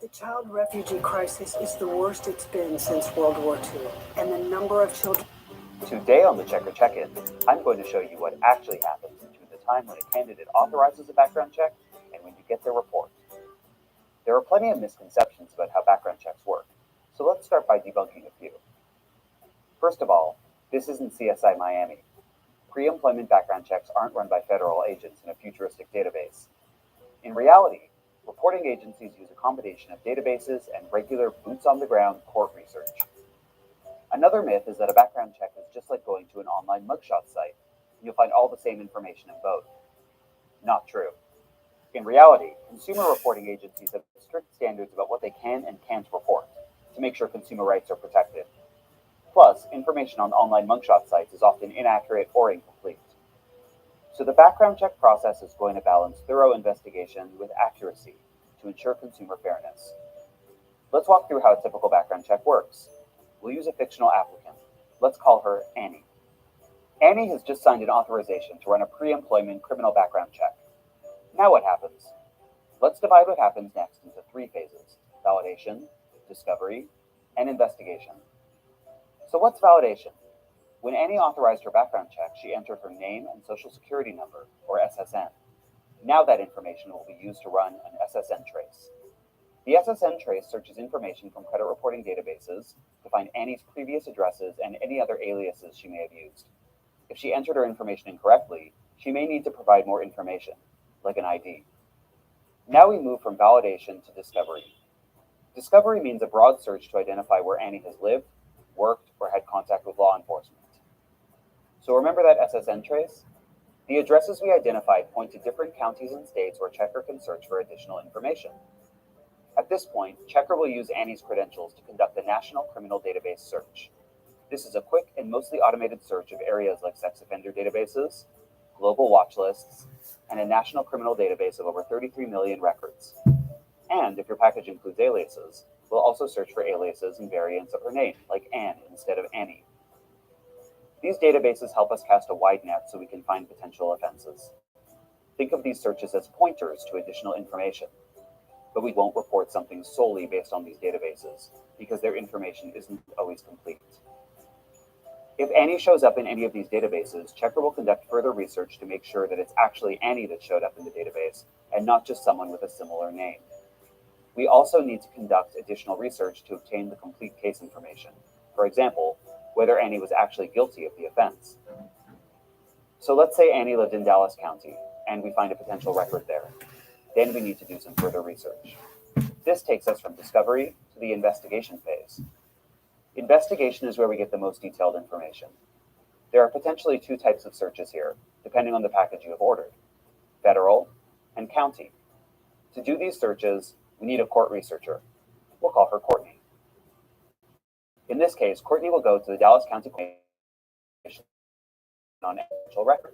The child refugee crisis is the worst it's been since World War II, and the number of children... Today on the Checker Check-In, I'm going to show you what actually happens between the time when a candidate authorizes a background check and when you get their report. There are plenty of misconceptions about how background checks work, so let's start by debunking a few. First of all, this isn't CSI Miami. Pre-employment background checks aren't run by federal agents in a futuristic database. In reality, reporting agencies use a combination of databases and regular boots-on-the-ground court research. Another myth is that a background check is just like going to an online mugshot site. You'll find all the same information in both. Not true. In reality, consumer reporting agencies have strict standards about what they can and can't report to make sure consumer rights are protected. Plus, information on online mugshot sites is often inaccurate or incomplete. So the background check process is going to balance thorough investigation with accuracy to ensure consumer fairness. Let's walk through how a typical background check works. We'll use a fictional applicant. Let's call her Annie. Annie has just signed an authorization to run a pre-employment criminal background check. Now what happens? Let's divide what happens next into 3 phases: validation, discovery, and investigation. So what's validation? When Annie authorized her background check, she entered her name and social security number, or SSN. Now that information will be used to run an SSN trace. The SSN trace searches information from credit reporting databases to find Annie's previous addresses and any other aliases she may have used. If she entered her information incorrectly, she may need to provide more information, like an ID. Now we move from validation to discovery. Discovery means a broad search to identify where Annie has lived, worked, or had contact with law enforcement. So remember that SSN trace? The addresses we identified point to different counties and states where Checker can search for additional information. At this point, Checker will use Annie's credentials to conduct a national criminal database search. This is a quick and mostly automated search of areas like sex offender databases, global watch lists, and a national criminal database of over 33 million records. And if your package includes aliases, we'll also search for aliases and variants of her name, like Anne instead of Annie. These databases help us cast a wide net so we can find potential offenses. Think of these searches as pointers to additional information. But we won't report something solely based on these databases, because their information isn't always complete. If Annie shows up in any of these databases, Checker will conduct further research to make sure that it's actually Annie that showed up in the database, and not just someone with a similar name. We also need to conduct additional research to obtain the complete case information. For example, whether Annie was actually guilty of the offense. So let's say Annie lived in Dallas County, and we find a potential record there. Then we need to do some further research. This takes us from discovery to the investigation phase. Investigation is where we get the most detailed information. There are potentially 2 types of searches here, depending on the package you have ordered: federal and county. To do these searches, we need a court researcher. We'll call her Courtney. In this case, Courtney will go to the Dallas County Commission on potential record.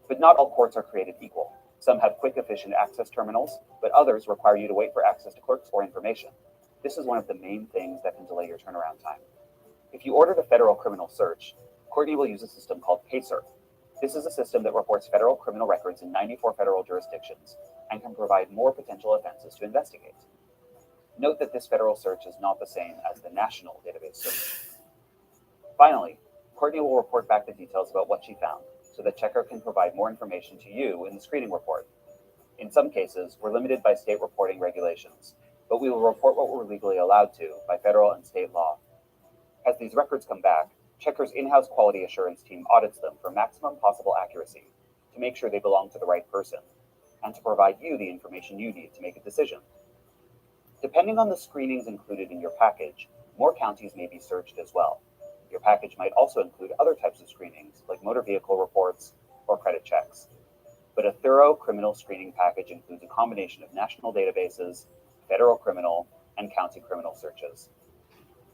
But not all courts are created equal. Some have quick, efficient access terminals, but others require you to wait for access to clerks or information. This is one of the main things that can delay your turnaround time. If you ordered a federal criminal search, Courtney will use a system called PACER. This is a system that reports federal criminal records in 94 federal jurisdictions and can provide more potential offenses to investigate. Note that this federal search is not the same as the national database search. Finally, Courtney will report back the details about what she found, so that Checker can provide more information to you in the screening report. In some cases, we're limited by state reporting regulations, but we will report what we're legally allowed to by federal and state law. As these records come back, Checker's in-house quality assurance team audits them for maximum possible accuracy to make sure they belong to the right person, and to provide you the information you need to make a decision. Depending on the screenings included in your package, more counties may be searched as well. Your package might also include other types of screenings, like motor vehicle reports or credit checks. But a thorough criminal screening package includes a combination of national databases, federal criminal, and county criminal searches.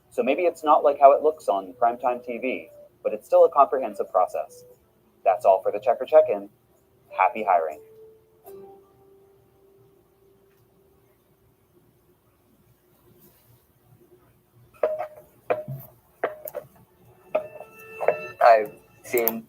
So maybe it's not like how it looks on primetime TV, but it's still a comprehensive process. That's all for the Checker Check-In. Happy hiring. I've seen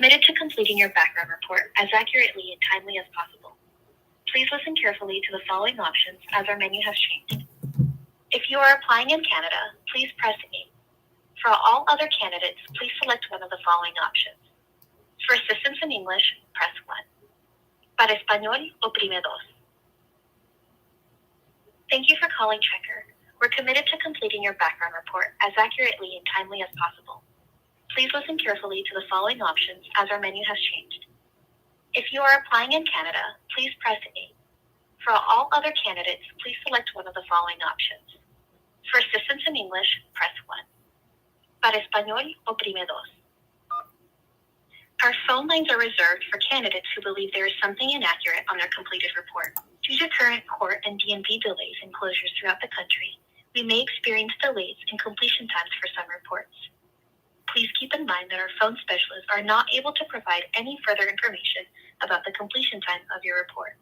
committed to completing your background report as accurately and timely as possible. Please listen carefully to the following options as our menu has changed. If you are applying in Canada, please press 8. For all other candidates, please select one of the following options. For assistance in English, press 1. Para español, oprime 2. Thank you for calling Checker. We're committed to completing your background report as accurately and timely as possible. Please listen carefully to the following options as our menu has changed. If you are applying in Canada, please press 8. For all other candidates, please select one of the following options. For assistance in English, press 1. Para español, oprime 2. Our phone lines are reserved for candidates who believe there is something inaccurate on their completed report. Due to current court and DMV delays and closures throughout the country, we may experience delays in completion times for some reports. Please keep in mind that our phone specialists are not able to provide any further information about the completion time of your report.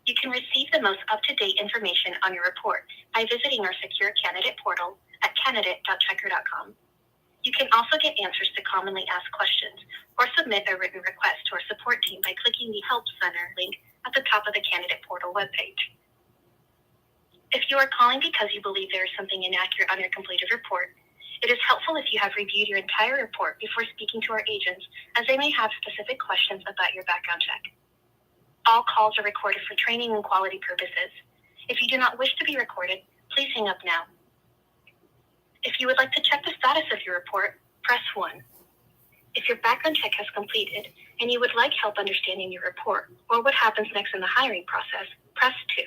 You can receive the most up-to-date information on your report by visiting our secure candidate portal at candidate.checker.com. You can also get answers to commonly asked questions or submit a written request to our support team by clicking the Help Center link at the top of the candidate portal webpage. If you are calling because you believe there is something inaccurate on your completed report, it is helpful if you have reviewed your entire report before speaking to our agents, as they may have specific questions about your background check. All calls are recorded for training and quality purposes. If you do not wish to be recorded, please hang up now. If you would like to check the status of your report, press 1. If your background check has completed and you would like help understanding your report or what happens next in the hiring process, press 2.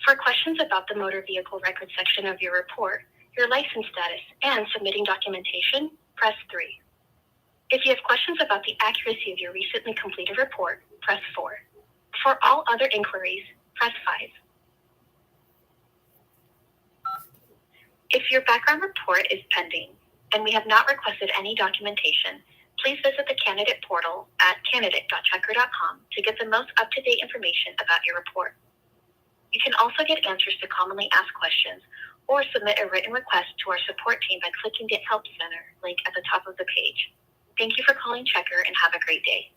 For questions about the motor vehicle record section of your report, your license status, and submitting documentation, press 3. If you have questions about the accuracy of your recently completed report, press 4. For all other inquiries, press 5. If your background report is pending and we have not requested any documentation, please visit the candidate portal at candidate.checker.com to get the most up-to-date information about your report. You can also get answers to commonly asked questions or submit a written request to our support team by clicking the Help Center link at the top of the page. Thank you for calling Checker and have a great day.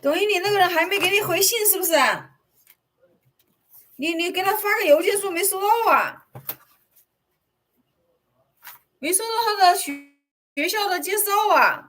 董一林那个人还没给你回信是不是？你给他发个邮件说没收到啊？没收到他的学校的介绍啊？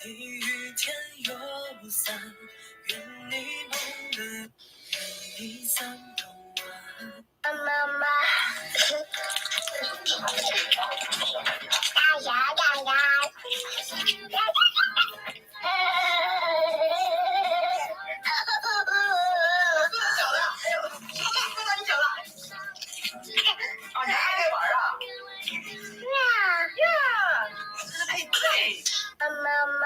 雨天有伞，愿你梦的一伞同晚。妈妈，呀呀呀！你还爱玩啊？呀！哎，对。妈妈。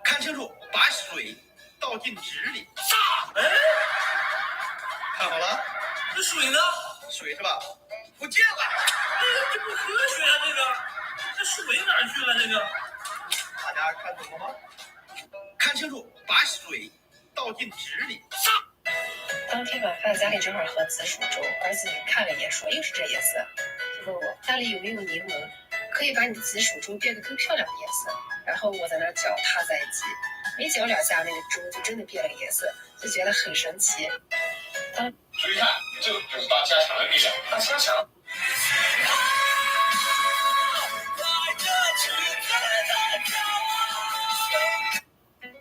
看清楚，把水倒进纸里。哎，看好了，这水呢？水是吧？不见了。这不科学啊！这水哪儿去了？这个，大家看懂了吗？看清楚，把水倒进纸里。当天晚饭，家里正好喝紫薯粥，儿子看了一眼说：“又是这颜色。”就问我家里有没有柠檬，可以把你的紫薯粥变得更漂亮的颜色。然后我在那搅它在一起，没搅2下，那个粥就真的变了个颜色，就觉得很神奇。注意看，这个就是大加强的力量，大加强。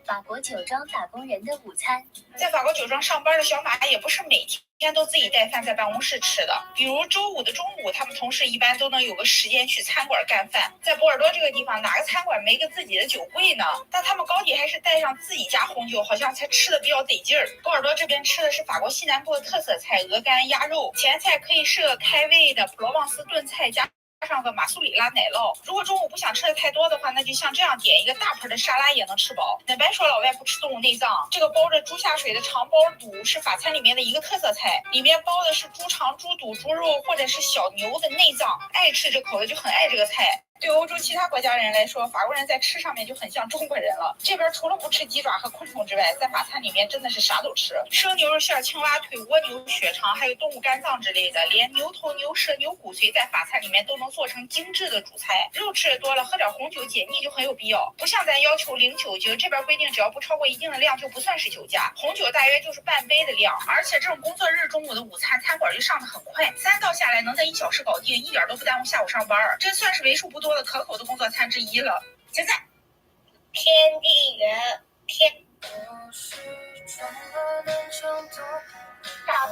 法国酒庄打工人的午餐。在法国酒庄上班的小马也不是每天都自己带饭在办公室吃的，比如周五的中午，他们同事一般都能有个时间去餐馆干饭。在波尔多这个地方，哪个餐馆没个自己的酒柜呢？但他们高底还是带上自己家红酒，好像才吃的比较得劲儿。波尔多这边吃的是法国西南部的特色菜鹅肝、鸭肉，前菜可以是个开胃的普罗旺斯炖菜加上个马苏里拉奶酪。如果中午不想吃的太多的话，那就像这样点一个大盆的沙拉也能吃饱。那别说老外不吃动物内脏，这个包着猪下水的长包肚是法餐里面的一个特色菜，里面包的是猪肠、猪肚、猪肉或者是小牛的内脏，爱吃这口的就很爱这个菜。对欧洲其他国家人来说，法国人在吃上面就很像中国人了。这边除了不吃鸡爪和昆虫之外，在法餐里面真的是啥都吃，生牛肉馅、青蛙腿、蜗牛血肠，还有动物肝脏之类的，连牛头、牛舌、牛骨髓在法餐里面都能做成精致的主菜。肉吃的多了，喝点红酒解腻就很有必要。不像咱要求零酒精，这边规定只要不超过一定的量就不算是酒驾。红酒大约就是半杯的量，而且这种工作日中午的午餐，餐馆就上的很快，3道下来能在1小时搞定，一点都不耽误下午上班。这算是为数不多的可口的工作餐之一了。现在，天地人天。早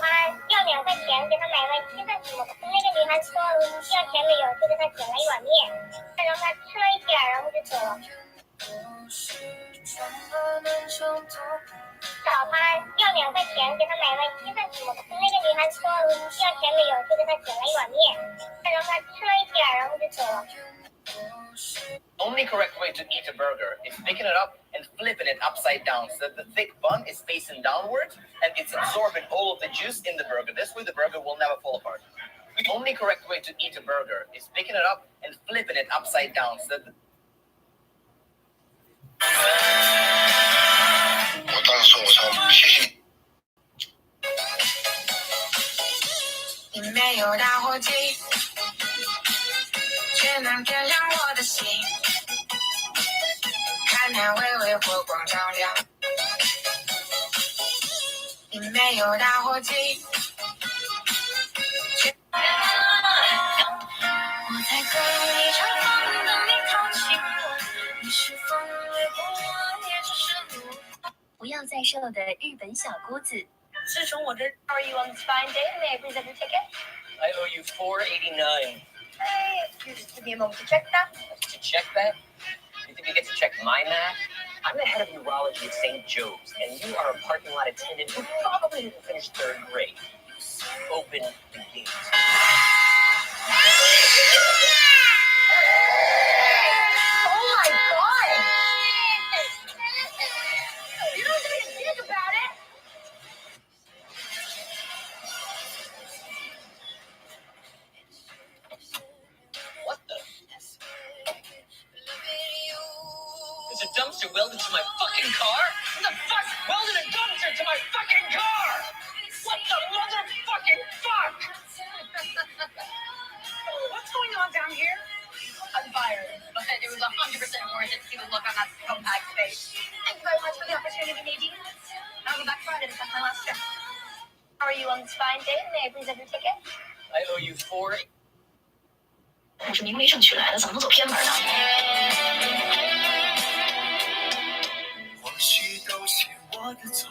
餐要2块钱，给他买了7份什么的。那个女孩说要钱没有，就给他点了一碗面，再让他吃了一点，然后就走了。早餐要2块钱，给他买了7份什么的。那个女孩说要钱没有，就给他点了一碗面，再让他吃了一点，然后就走了。Only correct way to eat a burger is picking it up and flipping it upside down so that the thick bun is facing downward and it's absorbing all of the juice in the burger. This way the burger will never fall apart. The only correct way to eat a burger is picking it up and flipping it upside down so that the 我当时我操，谢谢。你没有打火机，却能点亮我的心。看那微微火光照亮。你没有打火机，却我在等一场风，等你靠近我。你是风掠过我，也只是路。不要再瘦的日本小姑子。自从我这 Are you on this fine day? May I please have your ticket? I owe you $4.89. Hey, excuse give me a moment to check that. To check that? You think you get to check my math? I'm the head of urology at St. Joe's, and you are a parking lot attendant who probably didn't finish 3rd grade. Open the gate. Oh my god! You don't even think about it. What the? There's a dumpster welded to my fucking car? What the fuck welded a dumpster to my fucking car? What the motherfucking fuck? What's going on down here? I'm fired, but it was 100% worth it to see the look on that scumbag's face. Thank you very much for the opportunity, Nadine. I'll be back Friday to set my last check. How are you on this fine day. May I please have your ticket? I owe you 4. 我是明媒正娶来的，怎么能走偏门呢？或许都是我的错，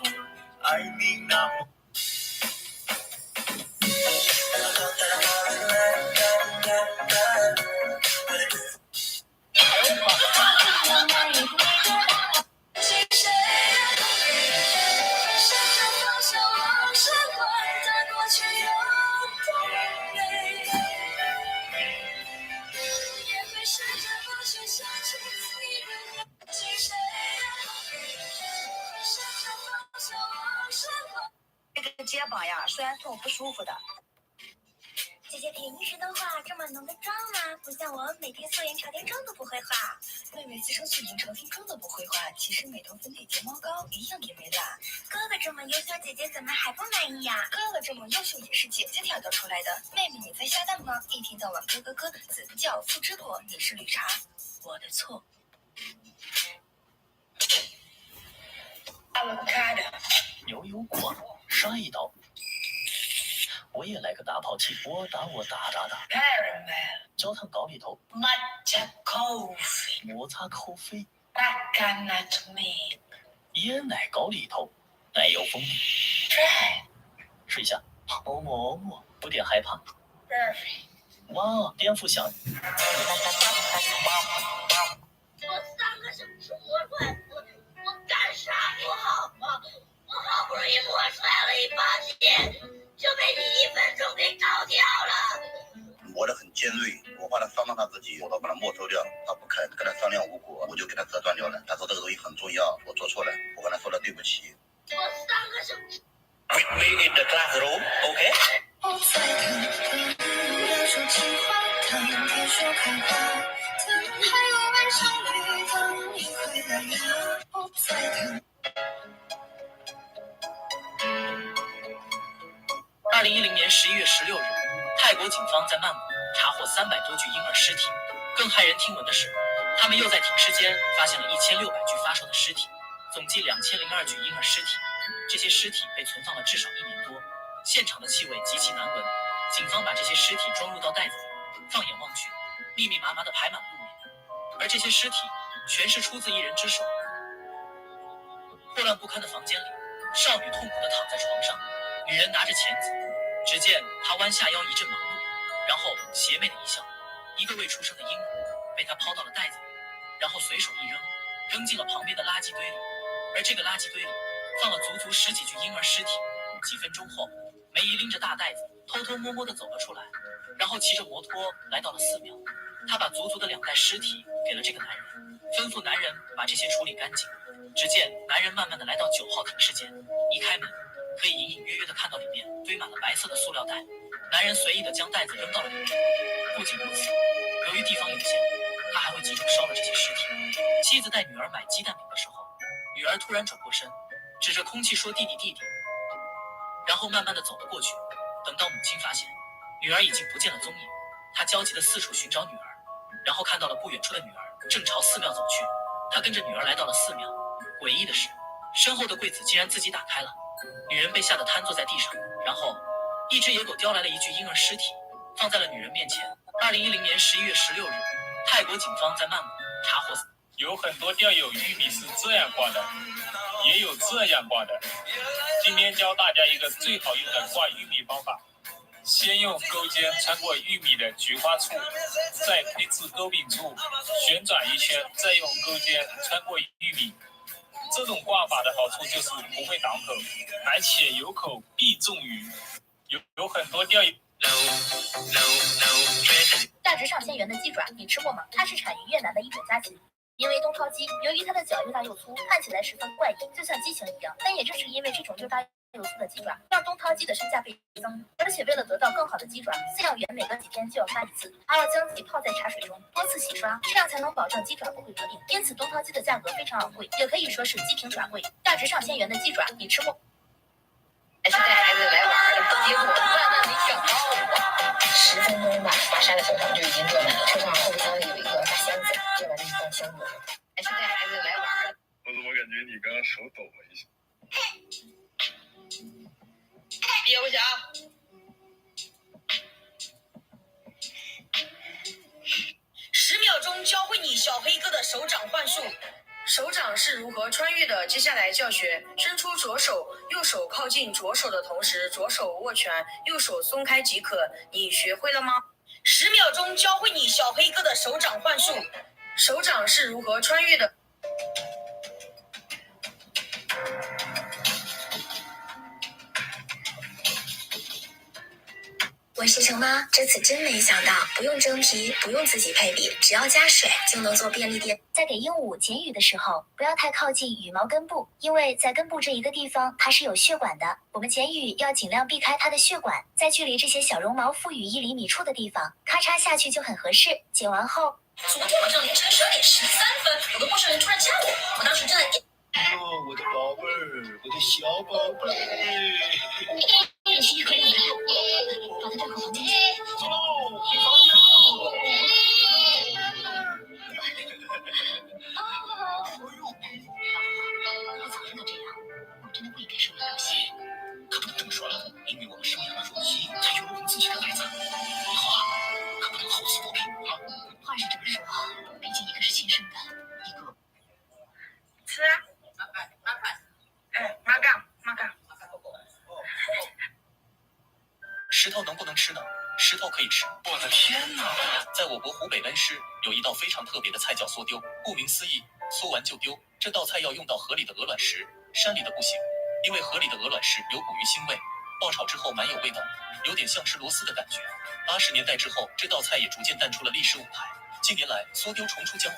爱你那么。这个肩膀呀，酸痛不舒服的。姐姐平时都化这么浓的妆吗？不像我每天素颜朝天妆都不会化。妹妹自称素颜朝天妆都不会化，其实美瞳粉底睫毛膏一样也没落。哥哥这么优秀，姐姐怎么还不满意呀？哥哥这么优秀也是姐姐挑逗出来的。妹妹你在瞎蛋吗？一天到晚哥哥哥，子教父之过，你是绿茶，我的错。牛油果，上一刀。我也来个大抛弃，我打我打打打。焦糖高丽头，抹茶 coffee， 摩擦口啡，巴卡纳托米，椰奶高丽头，奶油蜂蜜。试一下，欧莫欧莫，有点害怕。哇，颠覆想。我3个小时磨出来，我干啥不好吗？我好不容易磨出来了一把剑，就被你1分钟给搞掉了。磨得很尖锐，我怕他伤到他自己，我都把它没收掉。他不肯，跟他商量无果，我就给他折断掉了。他说这个东西很重要，我做错了，我跟他说了对不起。我3个小时。 Meet me in the classroom, OK？ 我在等，要说情话，等别说开花，等还有晚上雨，等你回来呀。我在等。 2010年11月16日，泰国警方在曼谷查获300多具婴儿尸体。更骇人听闻的是，他们又在停尸间发现了1600具发售的尸体，总计2002具婴儿尸体。这些尸体被存放了至少1年多，现场的气味极其难闻。警方把这些尸体装入到袋子里，放眼望去，密密麻麻地排满了路面。而这些尸体全是出自一人之手。混乱不堪的房间里，少女痛苦地躺在床上，女人拿着钳子。只见她弯下腰一阵忙碌，然后邪魅的一笑，一个未出生的婴儿被她抛到了袋子里，然后随手一扔，扔进了旁边的垃圾堆里。而这个垃圾堆里放了足足10几具婴儿尸体。几分钟后，梅姨拎着大袋子偷偷摸摸地走了出来，然后骑着摩托来到了寺庙。她把足足的2袋尸体给了这个男人，吩咐男人把这些处理干净。只见男人慢慢地来到9号停尸间，一开门，可以隐隐约约地看到里面堆满了白色的塑料袋。男人随意地将袋子扔到了里面。不仅如此，由于地方有限，他还会集中烧了这些尸体。妻子带女儿买鸡蛋饼的时候，女儿突然转过身，指着空气说：“弟弟，弟弟。”然后慢慢地走了过去。等到母亲发现女儿已经不见了踪影，她焦急地四处寻找女儿，然后看到了不远处的女儿正朝寺庙走去。她跟着女儿来到了寺庙。诡异的是，身后的柜子竟然自己打开了。女人被吓得瘫坐在地上，然后一只野狗叼来了一具婴儿尸体，放在了女人面前。2010年11月16日，泰国警方在曼谷查获。有很多钓友玉米是这样挂的，也有这样挂的。今天教大家一个最好用的挂玉米方法：先用钩尖穿过玉米的菊花处，再推至钩柄处，旋转一圈，再用钩尖穿过玉米。这种挂法的好处就是不会挡口，而且有口必中鱼。有很多钓友。价值上千元的鸡爪，你吃过吗？它是产于越南的一种家禽，名为东涛鸡。由于它的脚又大又粗，看起来十分怪异，就像鸡形一样。但也正是因为这种又大又粗的鸡爪，让东涛鸡的身价倍增。而且为了得到更好的鸡爪，饲养员每隔几天就要杀一次，还要将其泡在茶水中多次洗刷，这样才能保证鸡爪不会得病。因此，东涛鸡的价格非常昂贵，也可以说是鸡平爪贵。价值上千元的鸡爪，你吃过？还是带孩子来玩的，结果万万没想到，10分钟吧，华沙的小肠就已经坐满了。车上后备箱里有一个大箱子，要把那个箱子。还是带孩子来玩的。我怎么感觉你刚刚手抖了一下？憋不下。10秒钟教会你小黑哥的手掌幻术。手掌是如何穿越的？接下来教学：伸出左手，右手靠近左手的同时，左手握拳，右手松开即可。你学会了吗？10秒钟教会你小黑哥的手掌幻术。手掌是如何穿越的？我是程妈，这次真没想到，不用蒸皮，不用自己配比，只要加水就能做便利店。在给鹦鹉剪羽的时候，不要太靠近羽毛根部，因为在根部这一个地方它是有血管的。我们剪羽要尽量避开它的血管，在距离这些小绒毛附羽1厘米处的地方，咔嚓下去就很合适。剪完后，昨天晚上凌晨12点13分，有个陌生人突然加我当时正在我的宝贝儿，我的小宝贝儿。必须可以把它带回房间去。走喽，回房间喽。我早知道这样，我真的不应该收养游戏。可不能这么说了，因为我们收养了若曦，才有了我们自己的孩子。以后啊，可不能厚此薄彼啊。话是这么说，毕竟一个是亲生的，一个。吃啊！妈干。石头能不能吃呢？石头可以吃。我的天哪！在我国湖北恩施有一道非常特别的菜叫梭丢，顾名思义，嗦完就丢。这道菜要用到河里的鹅卵石，山里的不行，因为河里的鹅卵石有捕鱼腥味，爆炒之后蛮有味道，有点像吃螺丝的感觉。80年代之后，这道菜也逐渐淡出了历史舞台。近年来，梭丢重出江湖，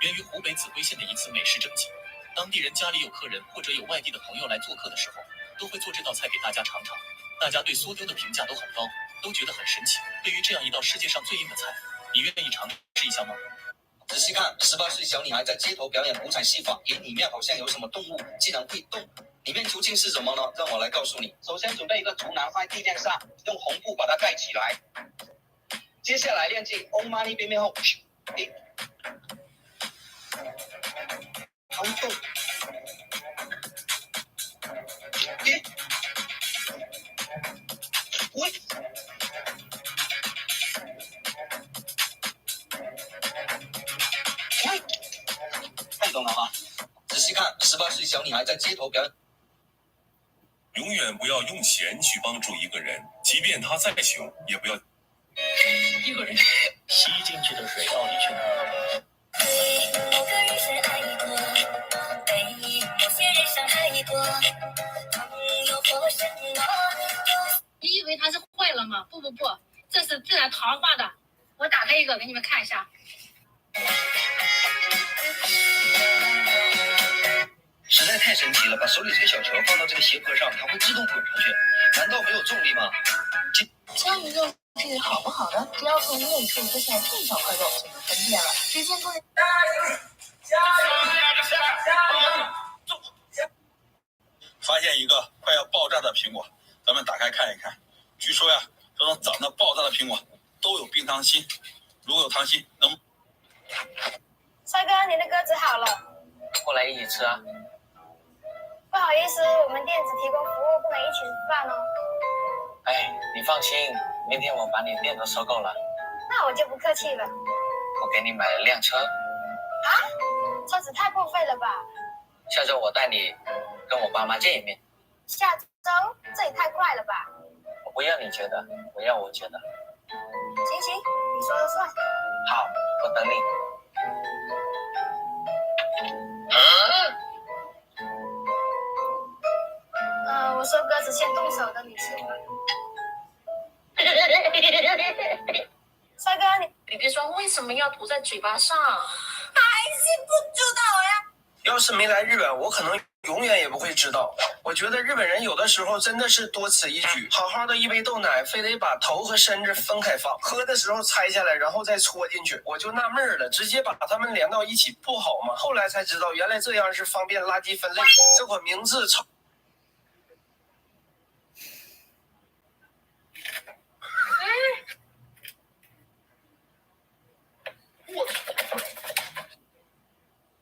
源于湖北秭归县的一次美食征集。当地人家里有客人或者有外地的朋友来做客的时候，都会做这道菜给大家尝尝。大家对梭丢的评价都很高，都觉得很神奇。对于这样一道世界上最硬的菜，你愿意尝试一下吗？仔细看，18岁小女孩在街头表演五彩戏法，眼里面好像有什么动物，竟然会动。里面究竟是什么呢？让我来告诉你。首先准备一个竹篮放在地面上，用红布把它盖起来。接下来练进Om Mani 边面后，好动。喂。看懂了吗？仔细看，18岁小女孩在街头表演。永远不要用钱去帮助一个人，即便他再穷，也不要。一个人吸进去的水到底去哪儿？某个人是爱过，被某些人伤害过，朋友或什么？你以为它是坏了吗？不，这是自然糖化的。我打开一个给你们看一下。实在太神奇了！把手里这个小球放到这个斜坡上，它会自动滚上去。难道没有重力吗？江鱼肉至于好不好呢？只要从内处出现一小块肉就能分辨了。只见工人。发现一个快要爆炸的苹果，咱们打开看一看。据说呀，这种长得爆炸的苹果都有冰糖心，如果有糖心，能。帅哥，你的鸽子好了。过来一起吃啊。不好意思，我们店只提供服务，不能一起吃饭哦。哎，你放心，明天我把你店都收购了。那我就不客气了。我给你买了辆车。啊？车子太破费了吧？下周我带你跟我爸妈见一面。下周？这也太快了吧？我不要你觉得，我要我觉得。行，你说了算。好，我等你。我说鸽子先动手的，你吃吗？帅哥，你别说为什么要涂在嘴巴上？还是不知道呀。要是没来日本，我可能永远也不会知道。我觉得日本人有的时候真的是多此一举，好好的一杯豆奶，非得把头和身子分开放，喝的时候拆下来，然后再戳进去。我就纳闷了，直接把它们连到一起不好吗？后来才知道，原来这样是方便垃圾分类。这款名字超。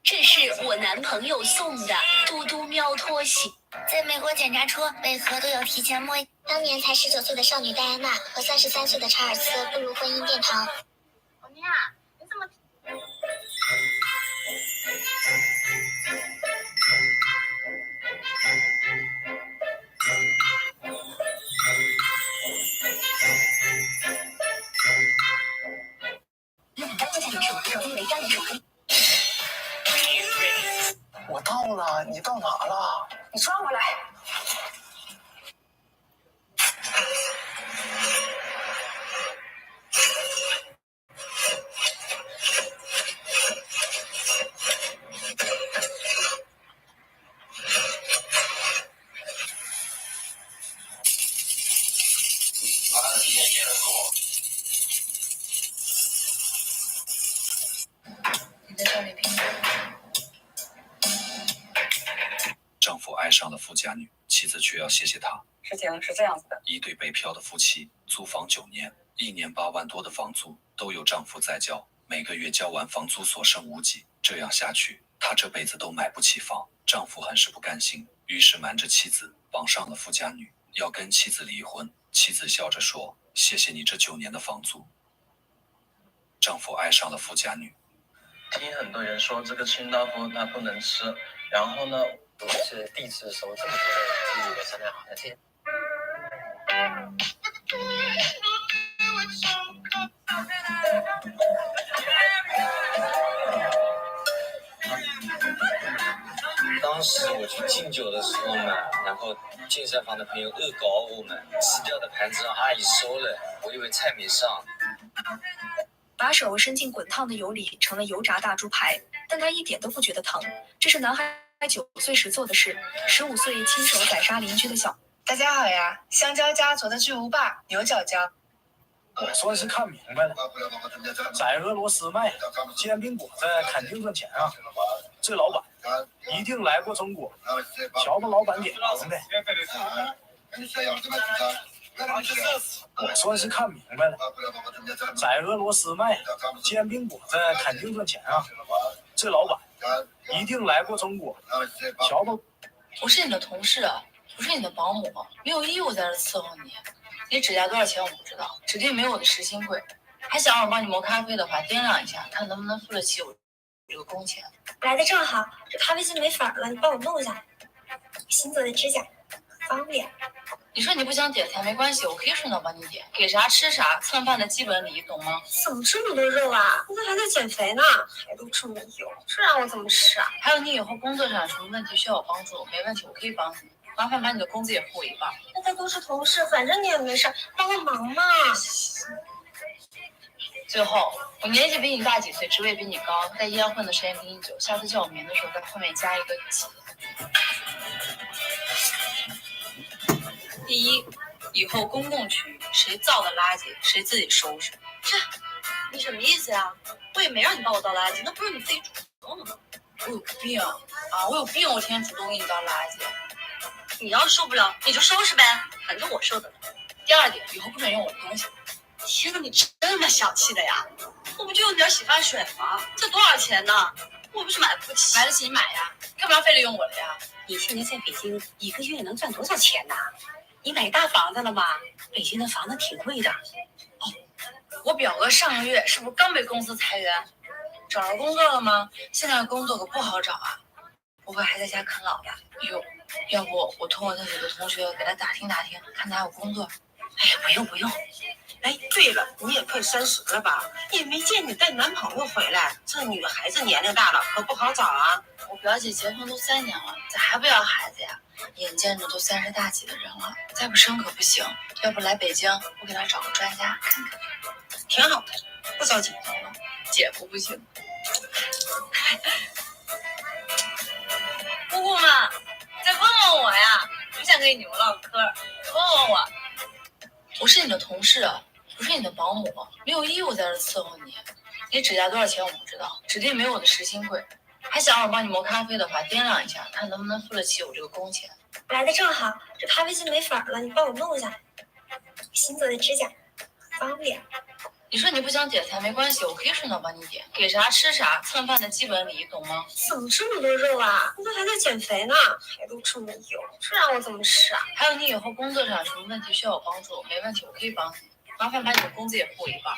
这是我男朋友送的嘟嘟喵拖鞋。在美国检查车为何都要提前摸？当年才19岁的少女戴安娜和33岁的查尔斯步入婚姻殿堂。欧尼娅，你怎么？我到了，你到哪了？你抓我来！你的小礼品。丈夫爱上了富家女，妻子却要谢谢他。事情是这样子的，一对北漂的夫妻租房9年，1年8万多的房租都有丈夫在交，每个月交完房租所剩无几，这样下去，她这辈子都买不起房。丈夫很是不甘心，于是瞒着妻子傍上了富家女，要跟妻子离婚。妻子笑着说：“谢谢你这9年的房租。”丈夫爱上了富家女。听很多人说这个清道夫它不能吃，然后呢，我是第一次收这么多的礼物的商量好的钱。当时我去敬酒的时候嘛，然后健身房的朋友恶搞我们，吃掉的盘子让阿姨收了，我以为菜没上。把手伸进滚烫的油里，成了油炸大猪排，但他一点都不觉得疼。这是男孩9岁时做的事。15岁亲手宰杀邻居的小。大家好呀，香蕉家族的巨无霸牛角尖。我算是看明白了，在俄罗斯卖煎饼果子肯定赚钱啊！这老板一定来过中国，瞧吧，老板脸红的。我算是看明白了，在俄罗斯卖煎饼果子肯定赚钱啊！这老板一定来过中国，瞧吧。我是你的同事，不是你的保姆，没有义务在这伺候你。你指甲多少钱我不知道，指定没我的时薪贵。还想让我帮你磨咖啡的话，掂量一下，看能不能付得起我这个工钱。来的正好，这咖啡机没粉了，你帮我弄一下。新做的指甲，方便。你说你不想点菜没关系，我可以顺道帮你点。给啥吃啥，蹭饭的基本礼，懂吗？怎么这么多肉啊？我还在减肥呢，还都这么油，这让我怎么吃啊？还有你以后工作上有什么问题需要我帮助，没问题，我可以帮你。麻烦把你的工资也付我一半。大家都是同事，反正你也没事，帮个忙嘛。最后，我年纪比你大几岁，职位比你高，在医院混的时间比你久，下次叫我名的时候在后面加一个几。第一，以后公共区域谁造的垃圾谁自己收拾。这，你什么意思呀？我也没让你帮我倒垃圾，那不是你自己主动的吗？我有病啊！我有病，我天天主动给你倒垃圾。你要是受不了，你就收拾呗，反正我受得了。第二点，以后不准用我的东西。天哪，你这么小气的呀？我不就用点洗发水吗？这多少钱呢？我不是买不起。买得起你买呀，干嘛非得用我的呀？你现在在北京一个月能赚多少钱呢？你买大房子了吗？北京的房子挺贵的。哦，我表哥上个月是不是刚被公司裁员？找着工作了吗？现在工作可不好找啊。不会还在家啃老吧？哟，要不我通过他几个同学给他打听打听，看他有工作。哎呀，不用。哎，对了，你也快30了吧？也没见你带男朋友回来。这女孩子年龄大了，可不好找啊。我表姐结婚都3年了，咋还不要孩子呀？眼见着都30大几的人了，再不生可不行。要不来北京，我给她找个专家看看。挺好的，不着急。姐夫不行。姑姑们，再问问我呀，不想跟你们唠嗑，问问我。我是你的同事，不是你的保姆，没有义务在这伺候你。你指甲多少钱我不知道，指定没我的时薪贵。还想让我帮你磨咖啡的话，掂量一下，看能不能付得起我这个工钱。来的正好，这咖啡机没粉了，你帮我弄一下。新做的指甲，方便。你说你不想点菜没关系，我可以顺道帮你点。给啥吃啥，蹭饭的基本礼，懂吗？怎么这么多肉啊？我这还在减肥呢，还都这么油，这让我怎么吃啊？还有你以后工作上有什么问题需要我帮助，没问题，我可以帮你。麻烦把你的工资也付我一半。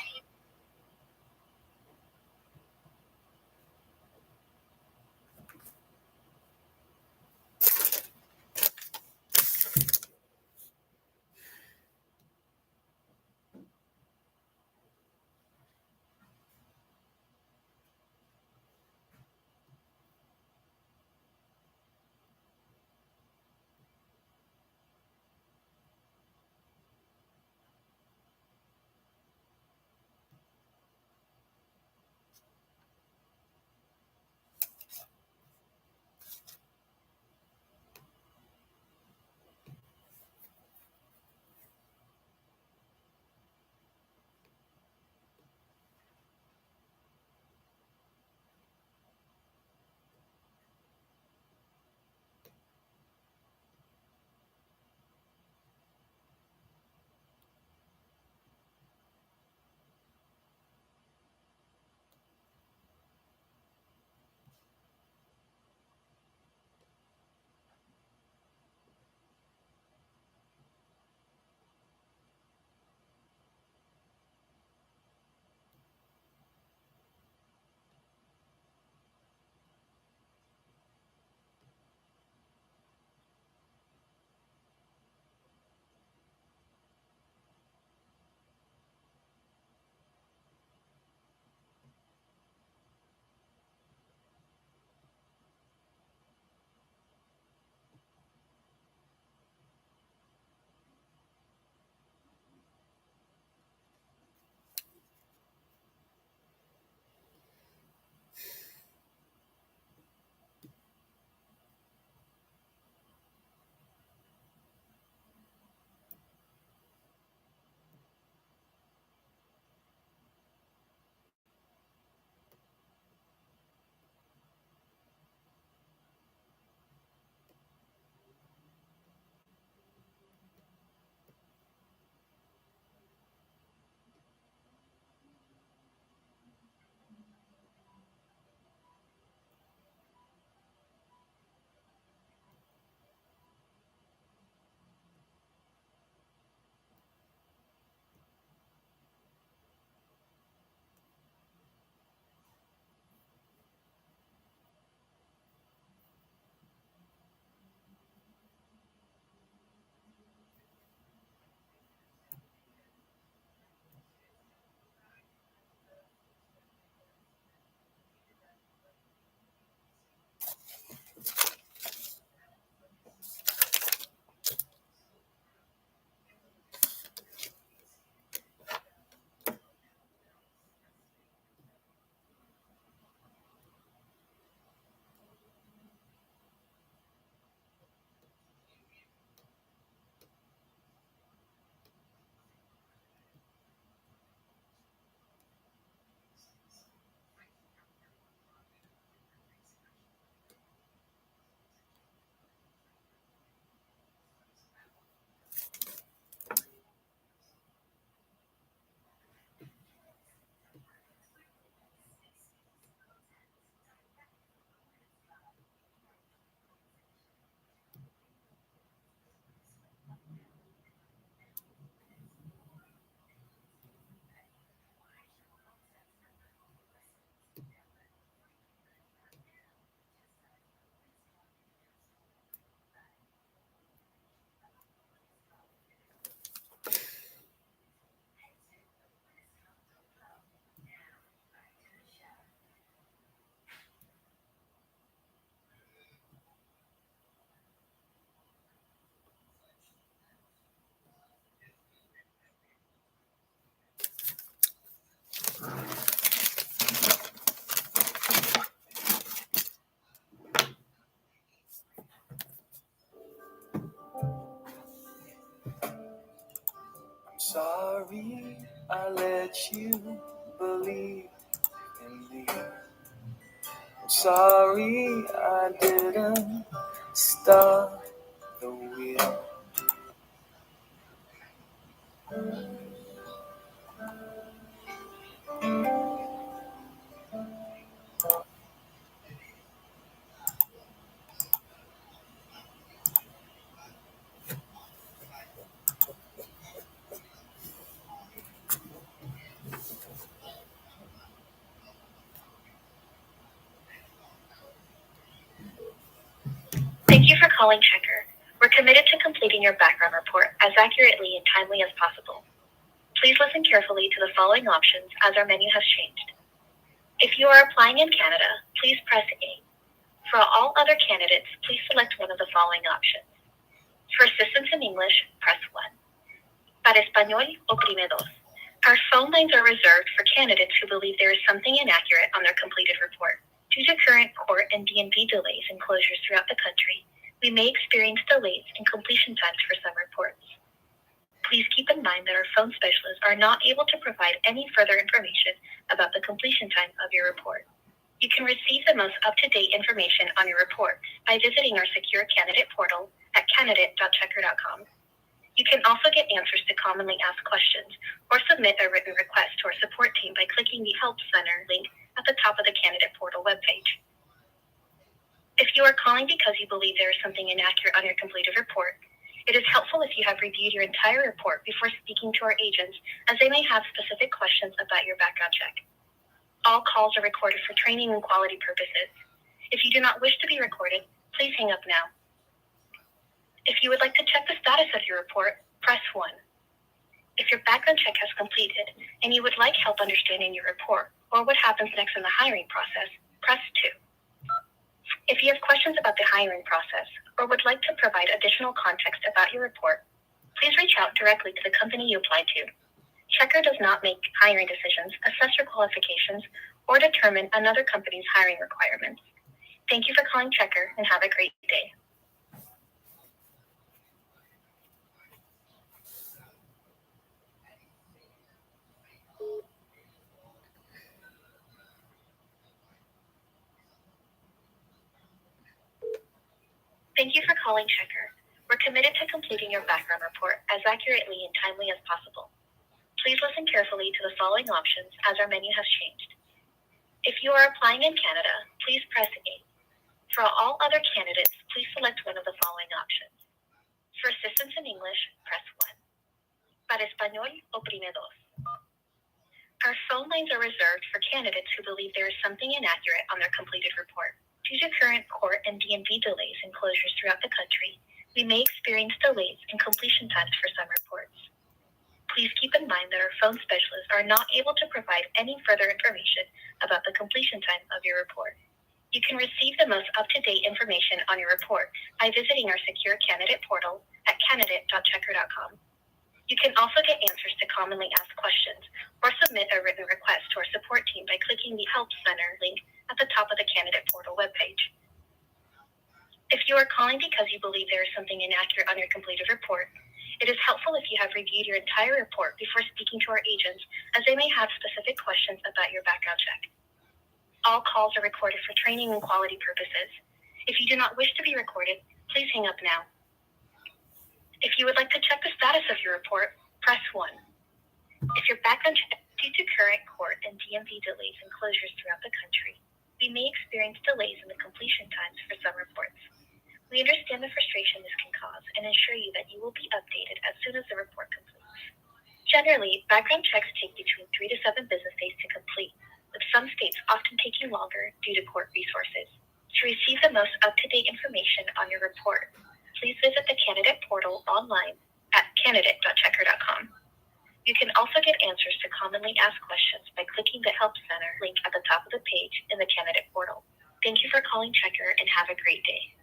Sorry, I let you believe in me. I'm sorry, I didn't start the wheel. calling Checker. We're committed to completing your background report as accurately and timely as possible. Please listen carefully to the following options as our menu has changed. If you are applying in Canada, please press A. For all other candidates, please select one of the following options. For assistance in English, press 1. Para español, oprime 2. Our phone lines are reserved for candidates who believe there is something inaccurate on their completed report. Due to current court and DMV delays and closures throughout the country, we may experience delays in completion times for some reports. Please keep in mind that our phone specialists are not able to provide any further information about the completion time of your report. You can receive the most up-to-date information on your report by visiting our secure candidate portal at candidate.checker.com. You can also get answers to commonly asked questions or submit a written request to our support team by clicking the Help Center link at the top of the candidate portal webpage. If you are calling because you believe there is something inaccurate on your completed report, it is helpful if you have reviewed your entire report before speaking to our agents, as they may have specific questions about your background check. All calls are recorded for training and quality purposes. If you do not wish to be recorded, please hang up now. If you would like to check the status of your report, press 1. If your background check has completed and you would like help understanding your report or what happens next in the hiring process, press 2. If you have questions about the hiring process or would like to provide additional context about your report, please reach out directly to the company you applied to. Checker does not make hiring decisions, assess your qualifications, or determine another company's hiring requirements. Thank you for calling Checker and have a great day. Thank you for calling Checker. We're committed to completing your background report as accurately and timely as possible. Please listen carefully to the following options as our menu has changed. If you are applying in Canada, please press A. For all other candidates, please select one of the following options. For assistance in English, press 1. Para español, oprime 2. Our phone lines are reserved for candidates who believe there is something inaccurate on their completed report. Due to current court and DMV delays and closures throughout the country, we may experience delays in completion times for some reports. Please keep in mind that our phone specialists are not able to provide any further information about the completion time of your report. You can receive the most up-to-date information on your report by visiting our secure candidate portal at candidate.checker.com. You can also get answers to commonly asked questions or submit a written request to our support team by clicking the Help Center link at the top of the candidate portal webpage. If you are calling because you believe there is something inaccurate on your completed report, it is helpful if you have reviewed your entire report before speaking to our agents, as they may have specific questions about your background check. All calls are recorded for training and quality purposes. If you do not wish to be recorded, please hang up now. If you would like to check the status of your report, press 1. If your background check due to current court and DMV delays and closures throughout the country, we may experience delays in the completion times for some reports. We understand the frustration this can cause and assure you that you will be updated as soon as the report completes. Generally, background checks take between 3 to 7 business days to complete, with some states often taking longer due to court resources. To receive the most up-to-date information on your report, please visit the candidate portal online at candidate.checker.com. You can also get answers to commonly asked questions by clicking the Help Center link at the top of the page in the candidate portal. Thank you for calling Checker and have a great day.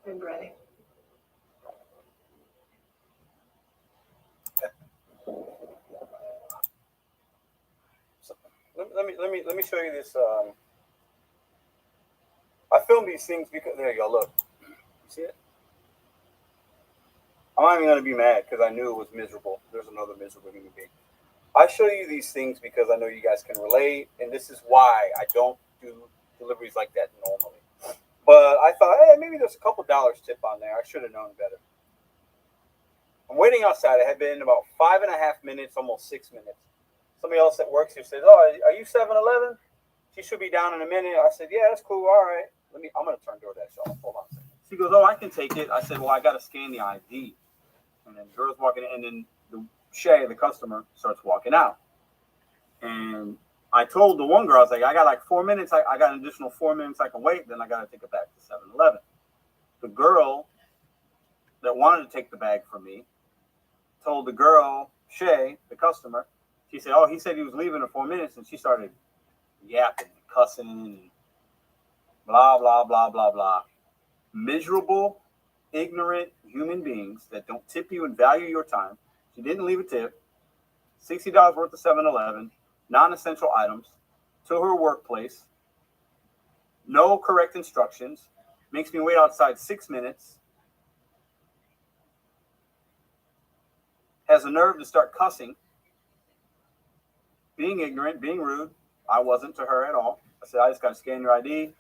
I'm ready. Let me show you this. I filmed these things because there you go. Look, you see it? I'm not even gonna be mad because I knew it was miserable. There's another miserable human being. I show you these things because I know you guys can relate, and this is why I don't do deliveries like that normally. But I thought, hey, maybe there's a couple dollars tip on there. I should have known better. I'm waiting outside. It had been about 5.5 minutes, almost 6 minutes. Somebody else that works here says, "Oh, are you 7-Eleven? She should be down in a minute." I said, "Yeah, that's cool. All right. I'm gonna turn DoorDash off. Hold on a second." She goes, "Oh, I can take it." I said, "Well, I gotta scan the ID." And then the girl's walking in, and then Shay, the customer, starts walking out. And I told the one girl, I was like, "I got like 4 minutes. I got an additional 4 minutes I can wait. Then I gotta take it back to 7-Eleven." The girl that wanted to take the bag from me told the girl, Shay, the customer, she said, "Oh, he said he was leaving in 4 minutes," and she started yapping and cussing and blah, blah, blah, blah, blah. Miserable, ignorant human beings that don't tip you and value your time. She didn't leave a tip. $60 worth of 7-Eleven, non-essential items, to her workplace. No correct instructions. Makes me wait outside 6 minutes. Has the nerve to start cussing. Being ignorant, being rude. I wasn't to her at all. I said, "I just got to scan your ID."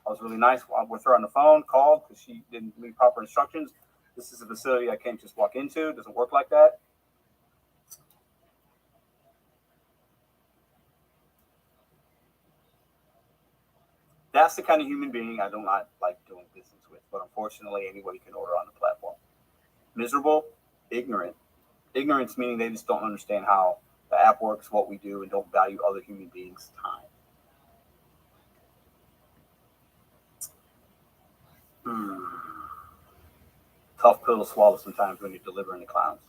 I was really nice with her on the phone, called because she didn't leave proper instructions. This is a facility I can't just walk into. It doesn't work like that. That's the kind of human being I do not like doing business with. But unfortunately, anybody can order on the platform. Miserable, ignorant. Ignorance meaning they just don't understand how the app works, what we do, and don't value other human beings' time. Tough pill to swallow sometimes when you're delivering to clowns.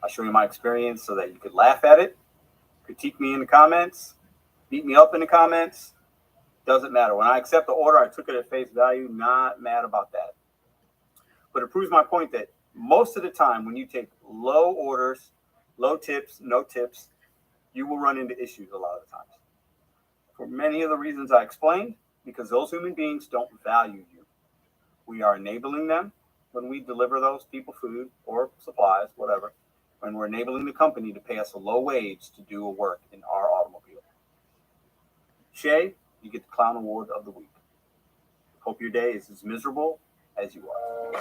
I'll show you my experience so that you could laugh at it, critique me in the comments, beat me up in the comments. Doesn't matter. When I accept the order, I took it at face value. Not mad about that. But it proves my point that most of the time when you take low orders, low tips, no tips, you will run into issues a lot of the times. For many of the reasons I explained, because those human beings don't value you. We are enabling them when we deliver those people food or supplies, whatever, when we're enabling the company to pay us a low wage to do a work in our automobile. Shay, you get the Clown Award of the Week. Hope your day is as miserable as you are.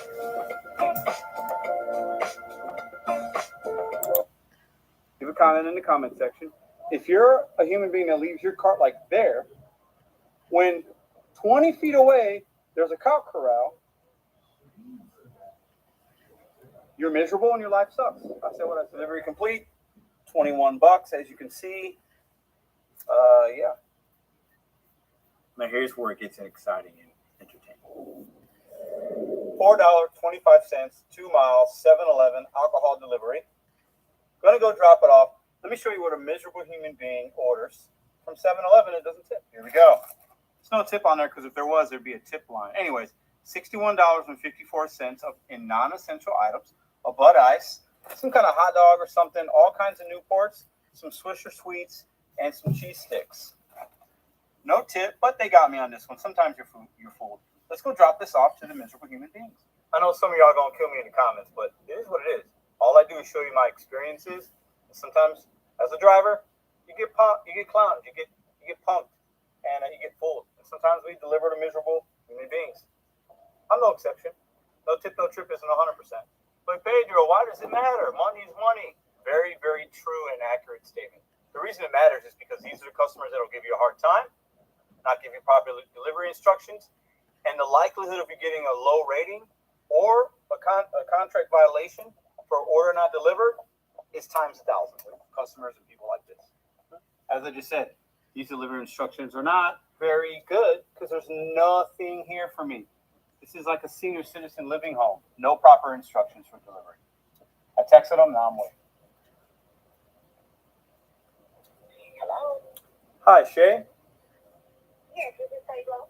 Leave a comment in the comment section. If you're a human being that leaves your cart like there, when 20 feet away there's a cow corral, you're miserable and your life sucks. I said what I said. Delivery complete. $21, as you can see. Yeah. Now here's where it gets exciting and entertaining. $4.25, 2 miles, 7-Eleven, alcohol delivery. Gonna go drop it off. Let me show you what a miserable human being orders from 7-Eleven. It doesn't tip. Here we go. There's no tip on there because if there was, there'd be a tip line. Anyways, $61.54 in non-essential items. A Bud Ice, some kind of hot dog or something, all kinds of Newports, some Swisher Sweets, and some cheese sticks. No tip, but they got me on this one. Sometimes you're fooled. Let's go drop this off to the miserable human beings. I know some of y'all gonna kill me in the comments, but it is what it is. All I do is show you my experiences. And sometimes, as a driver, you get punked, you get clowned, you get punked, and you get fooled. And sometimes we deliver to miserable human beings. I'm no exception. No tip, no trip isn't 100%. But Pedro, why does it matter? Money is money. Very, very true and accurate statement. The reason it matters is because these are the customers that will give you a hard time, not give you proper delivery instructions, and the likelihood of you getting a low rating or a contract violation for order not delivered is times 1,000 with customers and people like this. As I just said, these delivery instructions are not very good because there's nothing here for me. This is like a senior citizen living home. No proper instructions for delivery. I texted them, now I'm waiting. Hello? Hi, Shay. Yes, this is Pedro.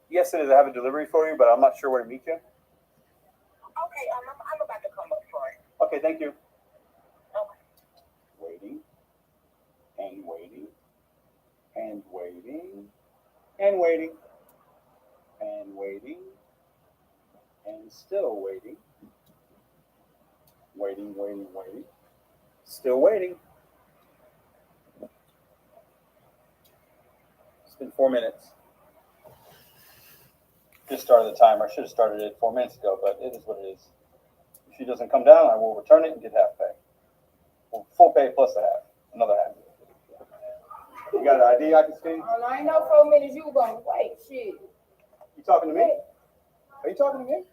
Yes, it is. I have a delivery for you, but I'm not sure where to meet you. Hey, I'm about to come up for it. Okay, thank you. Waiting, and waiting, and waiting, and waiting, and waiting, and still waiting. Waiting, waiting, waiting. Still waiting. It's been 4 minutes. Just started the timer. I should have started it 4 minutes ago, but it is what it is. If she doesn't come down, I will return it and get half pay. Well, full pay plus a half. Another half. You got an ID I can see? I ain't know 4 minutes you gonna wait. Shit. You talking to me? Are you talking to me?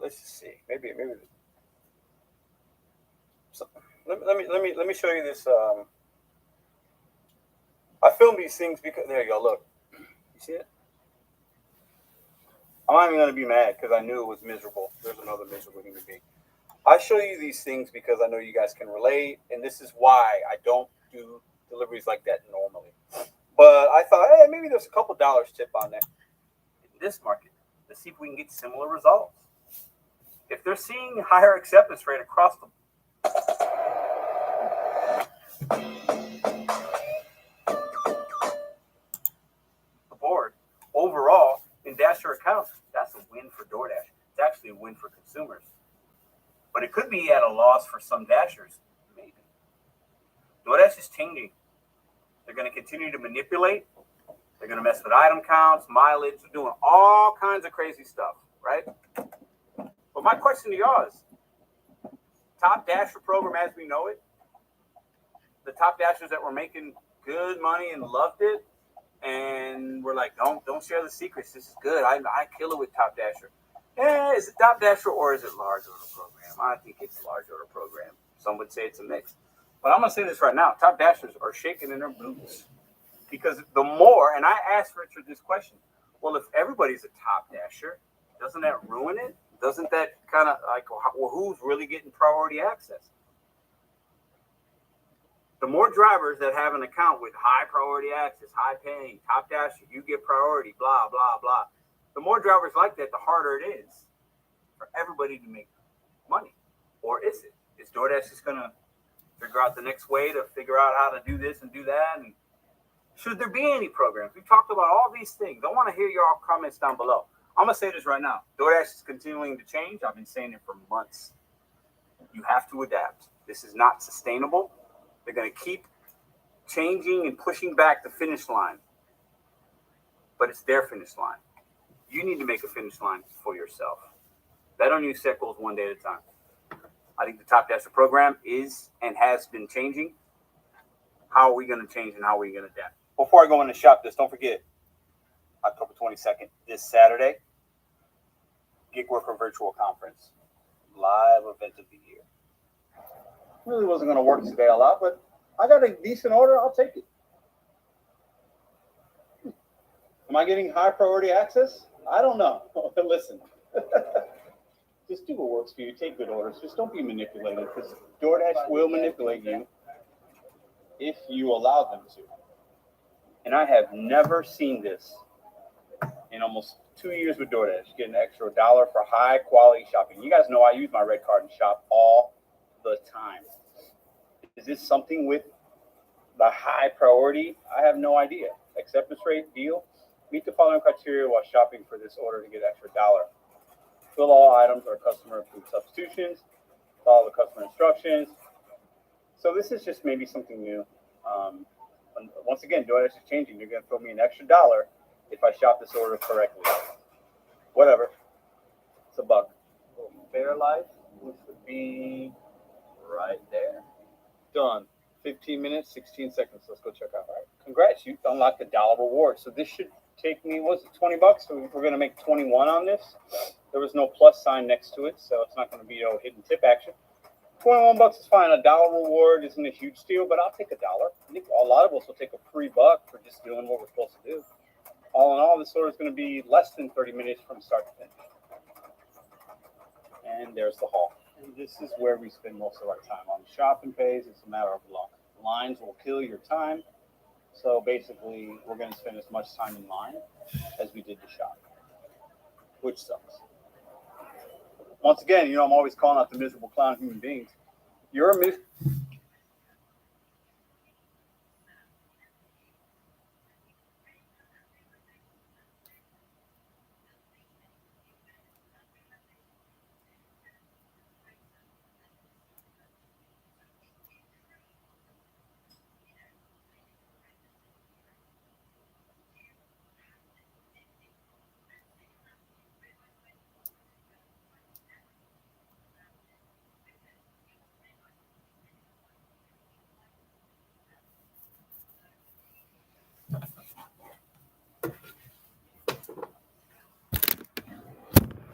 Let's just see. Maybe. So, let me show you this. I film these things because there you go. Look, you see it? I'm not even going to be mad because I knew it was miserable. There's another miserable human being. I show you these things because I know you guys can relate, and this is why I don't do deliveries like that normally. But I thought, hey, maybe there's a couple dollars tip on there. In this market, let's see if we can get similar results. If they're seeing higher acceptance rate across the board, overall, in Dasher accounts, that's a win for DoorDash. It's actually a win for consumers. But it could be at a loss for some Dashers, maybe. DoorDash is changing. They're going to continue to manipulate. They're going to mess with item counts, mileage. They're doing all kinds of crazy stuff, right? But my question to y'all is, Top Dasher program as we know it, the top Dashers that were making good money and loved it, and we're like, don't share the secrets. This is good. I kill it with Top Dasher. Is it Top Dasher or is it large order program? I think it's large order program. Some would say it's a mix. But I'm going to say this right now. Top Dashers are shaking in their boots. Because the more, and I asked Richard this question, well, if everybody's a Top Dasher, doesn't that ruin it? Doesn't that kind of like, well, who's really getting priority access? The more drivers that have an account with high priority access, high paying, Top Dasher, you get priority, blah, blah, blah. The more drivers like that, the harder it is for everybody to make money. Or is it? Is DoorDash just going to figure out the next way to figure out how to do this and do that? And should there be any programs? We talked about all these things. I want to hear your comments down below. I'm going to say this right now. DoorDash is continuing to change. I've been saying it for months. You have to adapt. This is not sustainable. They're going to keep changing and pushing back the finish line. But it's their finish line. You need to make a finish line for yourself. Bet on you set goals one day at a time. I think the Top Dasher program is and has been changing. How are we going to change and how are we going to adapt? Before I go in and shop this, don't forget, October 22nd, this Saturday, Gig Worker Virtual Conference. Live event of the year. Really wasn't going to work today a lot, but I got a decent order. I'll take it. Am I getting high priority access? I don't know. Listen, just do what works for you. Take good orders. Just don't be manipulated because DoorDash will manipulate you if you allow them to. And I have never seen this in almost 2 years with DoorDash, get an extra $1 for high quality shopping. You guys know I use my red card and shop all the time. Is this something with the high priority? I have no idea. Acceptance rate deal. Meet the following criteria while shopping for this order to get extra $1. Fill all items or customer approved substitutions. Follow the customer instructions. So this is just maybe something new. Once again, DoorDash is changing. They're going to throw me an extra $1 if I shop this order correctly. Whatever. It's a buck. Fairlife, which would be right there. Done. 15 minutes, 16 seconds. Let's go check out. All right. Congrats, you unlocked the $1 reward. So this should take me, what's it, 20 bucks? So we're going to make 21 on this. There was no plus sign next to it, so it's not going to be no hidden tip action. 21 bucks is fine. $1 reward isn't a huge deal, but I'll take $1. I think a lot of us will take a free buck for just doing what we're supposed to do. All in all, this order is going to be less than 30 minutes from start to finish. And there's the haul. And this is where we spend most of our time. On the shopping page, it's a matter of luck. Lines will kill your time. So basically, we're going to spend as much time in line as we did to shop, which sucks. once again, I'm always calling out the miserable clown human beings. You're a